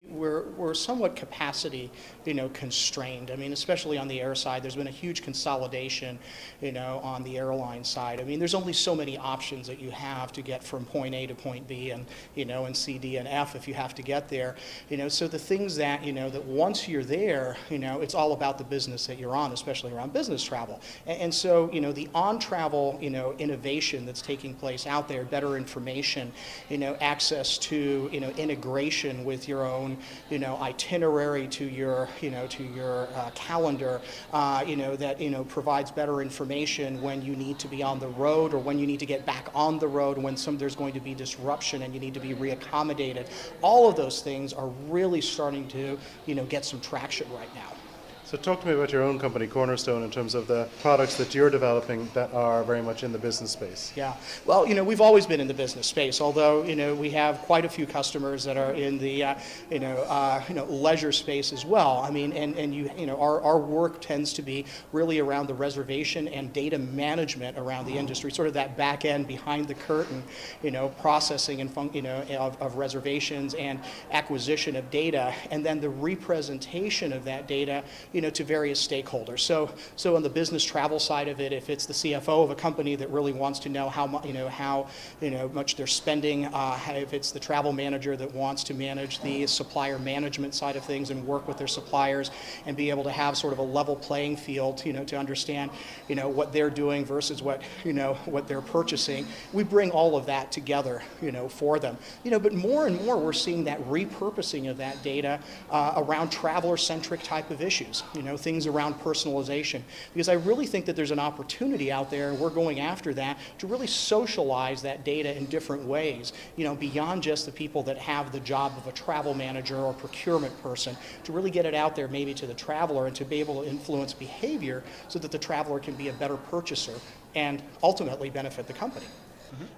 We're somewhat capacity, constrained. I mean, especially on the air side, there's been a huge consolidation, on the airline side. I mean, there's only so many options that you have to get from point A to point B, and and C, D, and F if you have to get there. So the things that that once you're there, it's all about the business that you're on, especially around business travel. And so the on-travel innovation that's taking place out there, better information, access to integration with your own itinerary, to your calendar, that provides better information when you need to be on the road or when you need to get back on the road, when there's going to be disruption and you need to be reaccommodated. All of those things are really starting to get some traction right now. So talk to me about your own company, Cornerstone, in terms of the products that you're developing that are very much in the business space. Yeah, well, we've always been in the business space, although, we have quite a few customers that are in the, leisure space as well. I mean, and our work tends to be really around the reservation and data management around the industry, sort of that back end behind the curtain, processing and of reservations and acquisition of data, and then the representation of that data, to various stakeholders. So on the business travel side of it, if it's the CFO of a company that really wants to know how much they're spending, if it's the travel manager that wants to manage the supplier management side of things and work with their suppliers and be able to have sort of a level playing field, to understand, what they're doing versus what they're purchasing. We bring all of that together, for them. But more and more we're seeing that repurposing of that data around traveler-centric type of issues. Things around personalization, because I really think that there's an opportunity out there, and we're going after that, to really socialize that data in different ways, beyond just the people that have the job of a travel manager or procurement person, to really get it out there maybe to the traveler and to be able to influence behavior so that the traveler can be a better purchaser and ultimately benefit the company.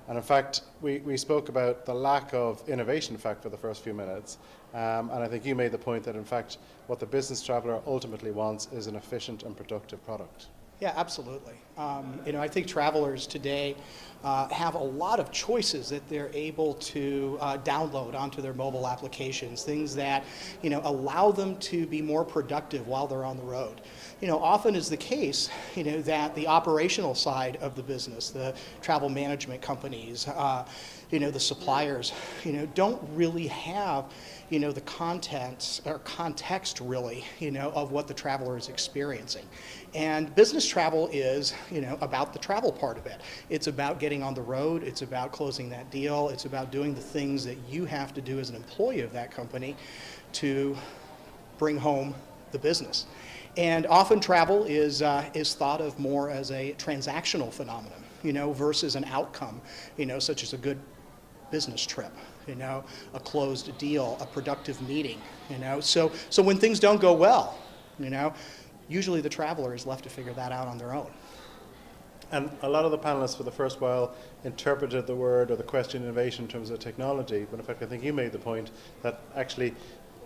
And in fact, we spoke about the lack of innovation, in fact, for the first few minutes. And I think you made the point that, in fact, what the business traveler ultimately wants is an efficient and productive product. Yeah, absolutely. I think travelers today have a lot of choices that they're able to download onto their mobile applications, things that allow them to be more productive while they're on the road. Often is the case, that the operational side of the business, the travel management companies, the suppliers, don't really have, the contents or context really, of what the traveler is experiencing. And business travel is, about the travel part of it. It's about getting on the road. It's about closing that deal. It's about doing the things that you have to do as an employee of that company to bring home the business. And often travel is thought of more as a transactional phenomenon, versus an outcome, such as a good business trip, a closed deal, a productive meeting, So when things don't go well, usually the traveler is left to figure that out on their own. And a lot of the panelists for the first while interpreted the word or the question innovation in terms of technology, but in fact I think you made the point that actually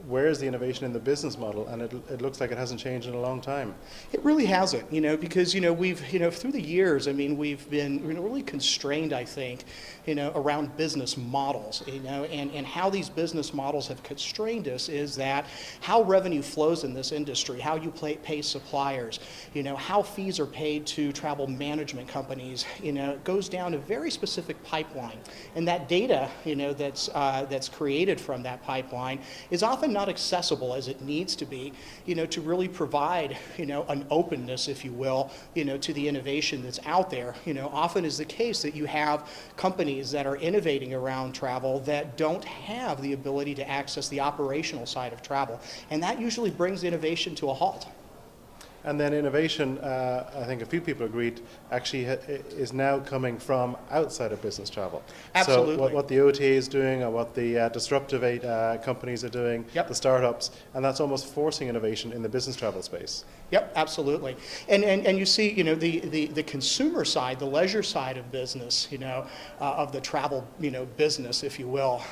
where's the innovation in the business model? And it looks like it hasn't changed in a long time. It really hasn't, because, we've, through the years, I mean, we've been really constrained, I think, around business models, and how these business models have constrained us is that how revenue flows in this industry, how you pay suppliers, how fees are paid to travel management companies, it goes down a very specific pipeline. And that data, that's created from that pipeline is often not accessible as it needs to be, to really provide, an openness, if you will, to the innovation that's out there. Often is the case that you have companies that are innovating around travel that don't have the ability to access the operational side of travel. And that usually brings innovation to a halt. And then innovation, I think a few people agreed, actually is now coming from outside of business travel. Absolutely. So what the OTA is doing, or what the disruptive companies are doing, Yep. the startups, and that's almost forcing innovation in the business travel space. Yep, absolutely. And you see, you know, the consumer side, the leisure side of business, you know, of the travel, you know, business, if you will,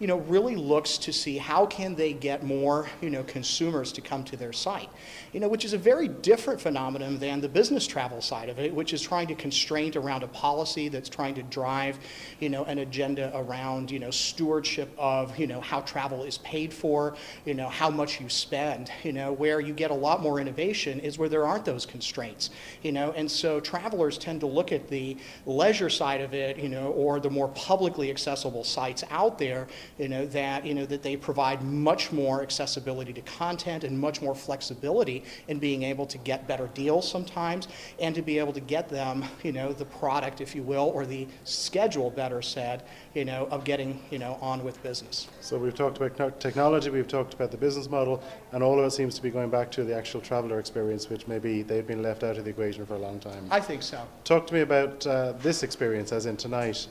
you know, really looks to see how can they get more, you know, consumers to come to their site, you know, which is a very different phenomenon than the business travel side of it, which is trying to constrain around a policy that's trying to drive, you know, an agenda around, you know, stewardship of, you know, how travel is paid for, you know, how much you spend, you know, where you get a lot more innovation is where there aren't those constraints, you know, and so travelers tend to look at the leisure side of it, you know, or the more publicly accessible sites out there, you know, that they provide much more accessibility to content and much more flexibility in being able to get better deals sometimes, and to be able to get them, you know, the product, if you will, or the schedule, better said, you know, of getting, you know, on with business. So we've talked about technology, we've talked about the business model, and all of it seems to be going back to the actual traveler experience, which maybe they've been left out of the equation for a long time. I think so. Talk to me about this experience, as in tonight,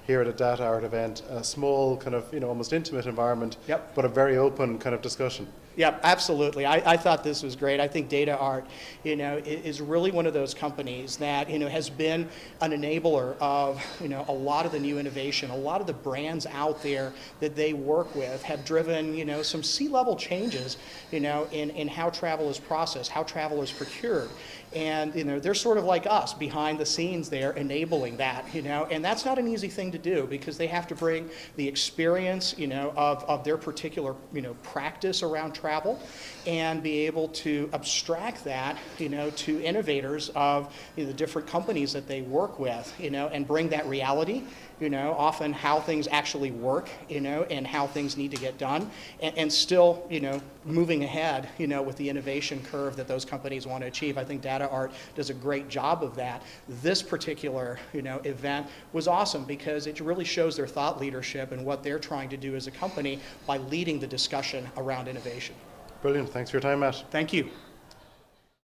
here at a DataArt event, a small kind of, you know, almost intimate environment, Yep. but a very open kind of discussion. Yeah, absolutely. I thought this was great. I think DataArt, you know, is really one of those companies that, you know, has been an enabler of, you know, a lot of the new innovation. A lot of the brands out there that they work with have driven, you know, some C-level changes, you know, in how travel is processed, how travel is procured. And, you know, they're sort of like us behind the scenes there enabling that, you know, and that's not an easy thing to do because they have to bring the experience, you know, of their particular, you know, practice around travel and be able to abstract that, you know, to innovators of, you know, the different companies that they work with, you know, and bring that reality, you know, often how things actually work, you know, and how things need to get done, and still, you know, moving ahead, you know, with the innovation curve that those companies want to achieve. I think DataArt does a great job of that. This particular, you know, event was awesome because it really shows their thought leadership and what they're trying to do as a company by leading the discussion around innovation. Brilliant. Thanks for your time, Matt. Thank you.